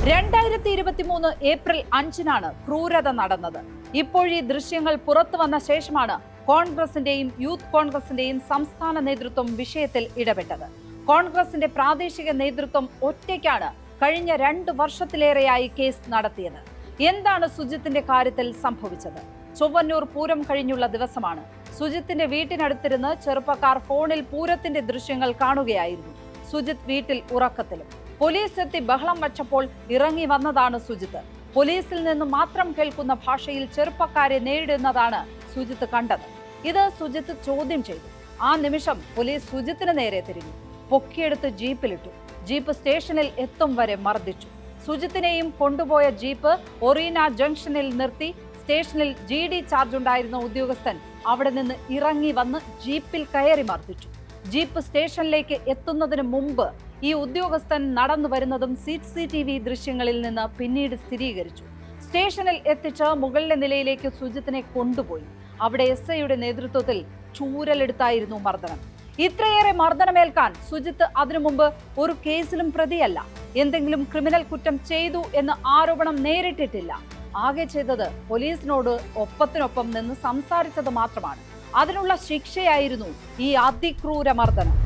2023 April 5-നാണ് ക്രൂരത നടന്നത്. ഇപ്പോഴീ ദൃശ്യങ്ങൾ പുറത്തു വന്ന ശേഷമാണ് കോൺഗ്രസിന്റെയും യൂത്ത് കോൺഗ്രസിന്റെയും സംസ്ഥാന നേതൃത്വം വിഷയത്തിൽ ഇടപെട്ടത്. കോൺഗ്രസിന്റെ പ്രാദേശിക നേതൃത്വം ഒറ്റയ്ക്കാണ് കഴിഞ്ഞ 2 വർഷത്തിലേറെയായി കേസ് നടത്തിയത്. എന്താണ് സുജിത്തിന്റെ കാര്യത്തിൽ സംഭവിച്ചത്? ചൊവ്വന്നൂർ പൂരം കഴിഞ്ഞുള്ള ദിവസമാണ്. സുജിത്തിന്റെ വീട്ടിനടുത്തിരുന്ന് ചെറുപ്പക്കാർ ഫോണിൽ പൂരത്തിന്റെ ദൃശ്യങ്ങൾ കാണുകയായിരുന്നു. സുജിത്ത് വീട്ടിൽ ഉറക്കത്തിലും. പോലീസ് എത്തി ബഹളം വച്ചപ്പോൾ ഇറങ്ങി വന്നതാണ് സുജിത്ത്. പോലീസിൽ നിന്ന് മാത്രം കേൾക്കുന്ന ഭാഷയിൽ ചെറുപ്പക്കാരെ നേരിടുന്നതാണ് സുജിത്ത് കണ്ടത്. ഇത് സുജിത്ത് ചോദ്യം ചെയ്തു. ആ നിമിഷം പോലീസ് സുജിത്തിന് നേരെ തിരിഞ്ഞു. പൊക്കിയെടുത്ത് ജീപ്പിലിട്ടു. ജീപ്പ് സ്റ്റേഷനിൽ എത്തും വരെ മർദ്ദിച്ചു. സുജിത്തിനെയും കൊണ്ടുപോയ ജീപ്പ് ഒറീന ജംഗ്ഷനിൽ നിർത്തി. സ്റ്റേഷനിൽ GD ചാർജ് ഉണ്ടായിരുന്ന ഉദ്യോഗസ്ഥൻ അവിടെ നിന്ന് ഇറങ്ങി വന്ന് ജീപ്പിൽ കയറി മർദ്ദിച്ചു. ജീപ്പ് സ്റ്റേഷനിലേക്ക് എത്തുന്നതിന് മുമ്പ് ഈ ഉദ്യോഗസ്ഥൻ നടന്നു വരുന്നതും CCTV ദൃശ്യങ്ങളിൽ നിന്ന് പിന്നീട് സ്ഥിരീകരിച്ചു. സ്റ്റേഷനിൽ എത്തിച്ച് മുകളിലെ നിലയിലേക്ക് സുജിത്തിനെ കൊണ്ടുപോയി. അവിടെ SIയുടെ നേതൃത്വത്തിൽ ചൂരലെടുത്തായിരുന്നു മർദ്ദനം. ഇത്രയേറെ മർദ്ദനമേൽക്കാൻ സുജിത്ത് അതിനു മുമ്പ് ഒരു കേസിലും പ്രതിയല്ല. എന്തെങ്കിലും ക്രിമിനൽ കുറ്റം ചെയ്തു എന്ന ആരോപണം നേരിട്ടിട്ടില്ല. ആകെ ചെയ്തത് പോലീസിനോട് ഒപ്പത്തിനൊപ്പം നിന്ന് സംസാരിച്ചത് മാത്രമാണ്. അതിനുള്ള ശിക്ഷയായിരുന്നു ഈ അതിക്രൂര മർദ്ദനം.